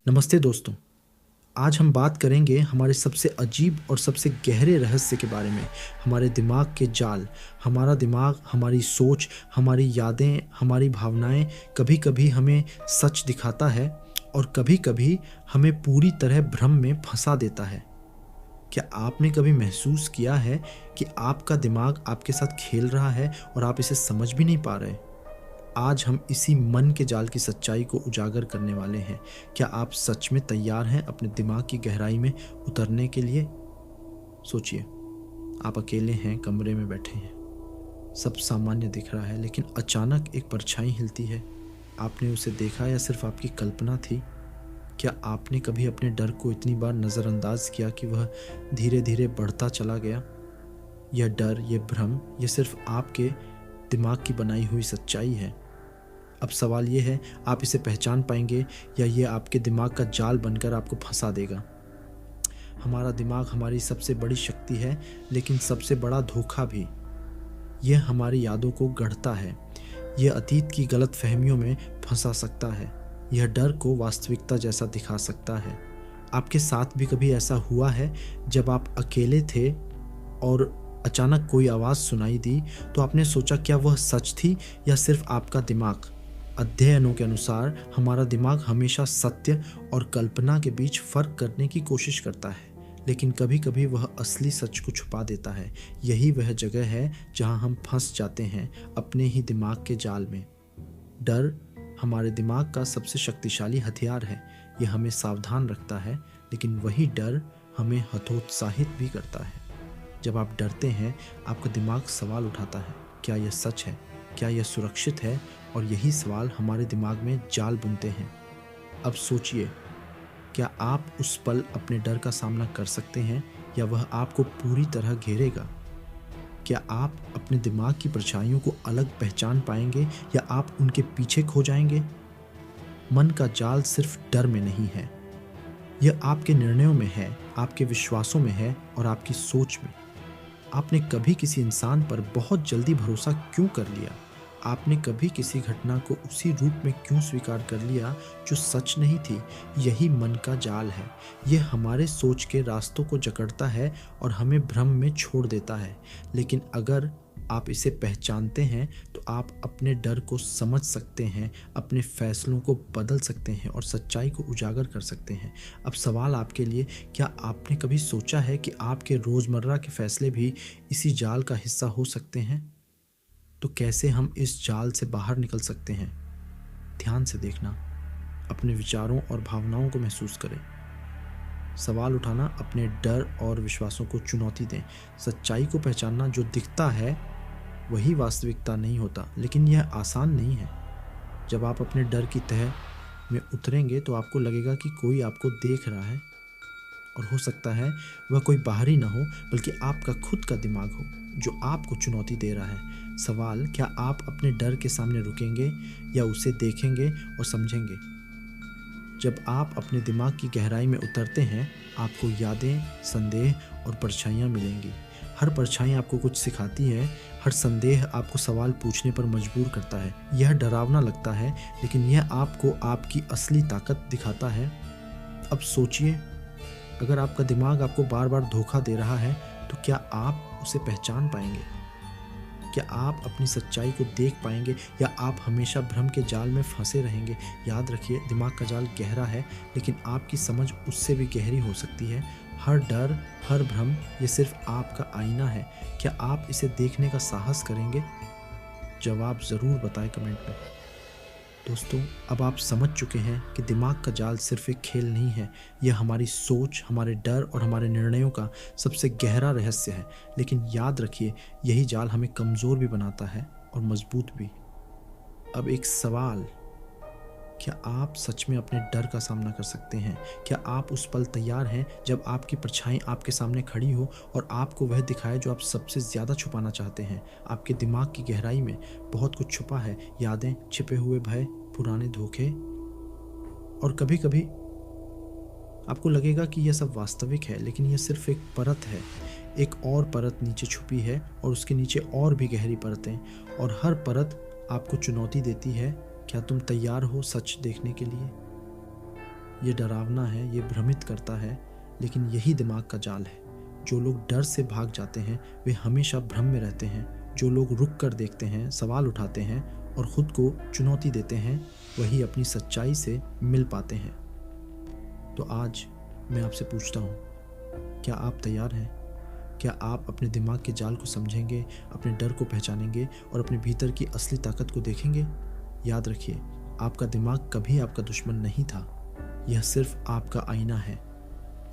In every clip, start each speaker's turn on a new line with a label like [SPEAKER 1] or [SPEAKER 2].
[SPEAKER 1] नमस्ते दोस्तों। आज हम बात करेंगे हमारे सबसे अजीब और सबसे गहरे रहस्य के बारे में। हमारे दिमाग के जाल। हमारा दिमाग, हमारी सोच, हमारी यादें, हमारी भावनाएं कभी-कभी हमें सच दिखाता है और कभी-कभी हमें पूरी तरह भ्रम में फंसा देता है। क्या आपने कभी महसूस किया है कि आपका दिमाग आपके साथ खेल रहा है और आप इसे समझ भी नहीं पा रहे? आज हम इसी मन के जाल की सच्चाई को उजागर करने वाले हैं। क्या आप सच में तैयार हैं अपने दिमाग की गहराई में उतरने के लिए? सोचिए, आप अकेले हैं, कमरे में बैठे हैं, सब सामान्य दिख रहा है, लेकिन अचानक एक परछाई हिलती है। आपने उसे देखा या सिर्फ आपकी कल्पना थी? क्या आपने कभी अपने डर को इतनी बार नज़रअंदाज किया कि वह धीरे धीरे बढ़ता चला गया? यह डर, यह भ्रम, यह सिर्फ आपके दिमाग की बनाई हुई सच्चाई है। अब सवाल ये है, आप इसे पहचान पाएंगे या ये आपके दिमाग का जाल बनकर आपको फंसा देगा? हमारा दिमाग हमारी सबसे बड़ी शक्ति है, लेकिन सबसे बड़ा धोखा भी। यह हमारी यादों को गढ़ता है, यह अतीत की गलत फहमियों में फंसा सकता है, यह डर को वास्तविकता जैसा दिखा सकता है। आपके साथ भी कभी ऐसा हुआ है जब आप अकेले थे और अचानक कोई आवाज़ सुनाई दी, तो आपने सोचा क्या वह सच थी या सिर्फ आपका दिमाग? अध्ययनों के अनुसार हमारा दिमाग हमेशा सत्य और कल्पना के बीच फर्क करने की कोशिश करता है, लेकिन कभी-कभी वह असली सच को छुपा देता है। यही वह जगह है जहां हम फंस जाते हैं, अपने ही दिमाग के जाल में। डर हमारे दिमाग का सबसे शक्तिशाली हथियार है। यह हमें सावधान रखता है, लेकिन वही डर हमें हतोत्साहित भी करता है। जब आप डरते हैं, आपका दिमाग सवाल उठाता है, क्या यह सच है? क्या यह सुरक्षित है? और यही सवाल हमारे दिमाग में जाल बुनते हैं। अब सोचिए, क्या आप उस पल अपने डर का सामना कर सकते हैं या वह आपको पूरी तरह घेरेगा? क्या आप अपने दिमाग की परछाइयों को अलग पहचान पाएंगे या आप उनके पीछे खो जाएंगे? मन का जाल सिर्फ डर में नहीं है, यह आपके निर्णयों में है, आपके विश्वासों में है और आपकी सोच में। आपने कभी किसी इंसान पर बहुत जल्दी भरोसा क्यों कर लिया? आपने कभी किसी घटना को उसी रूप में क्यों स्वीकार कर लिया जो सच नहीं थी? यही मन का जाल है। यह हमारे सोच के रास्तों को जकड़ता है और हमें भ्रम में छोड़ देता है। लेकिन अगर आप इसे पहचानते हैं तो आप अपने डर को समझ सकते हैं, अपने फैसलों को बदल सकते हैं और सच्चाई को उजागर कर सकते हैं। अब सवाल आपके लिए, क्या आपने कभी सोचा है कि आपके रोज़मर्रा के फैसले भी इसी जाल का हिस्सा हो सकते हैं? तो कैसे हम इस जाल से बाहर निकल सकते हैं? ध्यान से देखना, अपने विचारों और भावनाओं को महसूस करें। सवाल उठाना, अपने डर और विश्वासों को चुनौती दें। सच्चाई को पहचानना, जो दिखता है वही वास्तविकता नहीं होता, लेकिन यह आसान नहीं है। जब आप अपने डर की तह में उतरेंगे तो आपको लगेगा कि कोई आपको देख रहा है, और हो सकता है वह कोई बाहरी ना हो बल्कि आपका खुद का दिमाग हो जो आपको चुनौती दे रहा है। सवाल, क्या आप अपने डर के सामने रुकेंगे या उसे देखेंगे और समझेंगे? जब आप अपने दिमाग की गहराई में उतरते हैं, आपको यादें, संदेह और परछाइयाँ मिलेंगी। हर परछाई आपको कुछ सिखाती है, हर संदेह आपको सवाल पूछने पर मजबूर करता है। यह डरावना लगता है, लेकिन यह आपको आपकी असली ताकत दिखाता है। अब सोचिए, अगर आपका दिमाग आपको बार बार धोखा दे रहा है, तो क्या आप उसे पहचान पाएंगे? क्या आप अपनी सच्चाई को देख पाएंगे या आप हमेशा भ्रम के जाल में फंसे रहेंगे? याद रखिए, दिमाग का जाल गहरा है, लेकिन आपकी समझ उससे भी गहरी हो सकती है। हर डर, हर भ्रम, ये सिर्फ आपका आईना है। क्या आप इसे देखने का साहस करेंगे? जवाब ज़रूर बताएं कमेंट में। दोस्तों, अब आप समझ चुके हैं कि दिमाग का जाल सिर्फ एक खेल नहीं है, यह हमारी सोच, हमारे डर और हमारे निर्णयों का सबसे गहरा रहस्य है। लेकिन याद रखिए, यही जाल हमें कमज़ोर भी बनाता है और मजबूत भी। अब एक सवाल, क्या आप सच में अपने डर का सामना कर सकते हैं? क्या आप उस पल तैयार हैं जब आपकी परछाई आपके सामने खड़ी हो और आपको वह दिखाए जो आप सबसे ज़्यादा छुपाना चाहते हैं? आपके दिमाग की गहराई में बहुत कुछ छुपा है, यादें, छिपे हुए भय, पुराने धोखे, और कभी-कभी आपको लगेगा कि यह सब वास्तविक है, लेकिन यह सिर्फ एक परत है। एक और परत नीचे छुपी है और उसके नीचे और भी गहरी परतें, और हर परत आपको चुनौती देती है। क्या तुम तैयार हो सच देखने के लिए? ये डरावना है, ये भ्रमित करता है, लेकिन यही दिमाग का जाल है। जो लोग डर से भाग जाते हैं वे हमेशा भ्रम में रहते हैं। जो लोग रुक कर देखते हैं, सवाल उठाते हैं और खुद को चुनौती देते हैं, वही अपनी सच्चाई से मिल पाते हैं। तो आज मैं आपसे पूछता हूँ, क्या आप तैयार हैं? क्या आप अपने दिमाग के जाल को समझेंगे, अपने डर को पहचानेंगे और अपने भीतर की असली ताकत को देखेंगे? याद रखिए, आपका दिमाग कभी आपका दुश्मन नहीं था। यह सिर्फ आपका आईना है,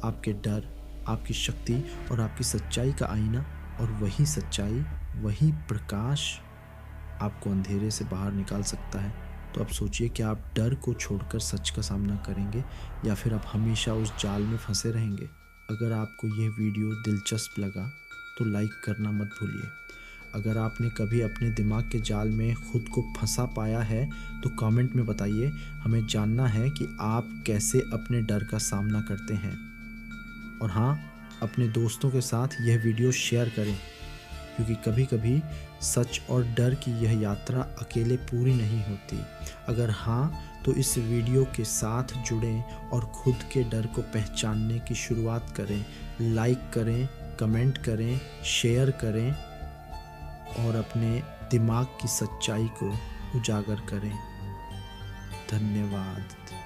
[SPEAKER 1] आपके डर, आपकी शक्ति और आपकी सच्चाई का आईना। और वही सच्चाई, वही प्रकाश आपको अंधेरे से बाहर निकाल सकता है। तो अब सोचिए, क्या आप डर को छोड़कर सच का सामना करेंगे या फिर आप हमेशा उस जाल में फंसे रहेंगे? अगर आपको यह वीडियो दिलचस्प लगा तो लाइक करना मत भूलिए। अगर आपने कभी अपने दिमाग के जाल में खुद को फंसा पाया है तो कमेंट में बताइए। हमें जानना है कि आप कैसे अपने डर का सामना करते हैं। और हाँ, अपने दोस्तों के साथ यह वीडियो शेयर करें, क्योंकि कभी कभी सच और डर की यह यात्रा अकेले पूरी नहीं होती। अगर हाँ, तो इस वीडियो के साथ जुड़ें और खुद के डर को पहचानने की शुरुआत करें। लाइक करें, कमेंट करें, शेयर करें और अपने दिमाग की सच्चाई को उजागर करें। धन्यवाद।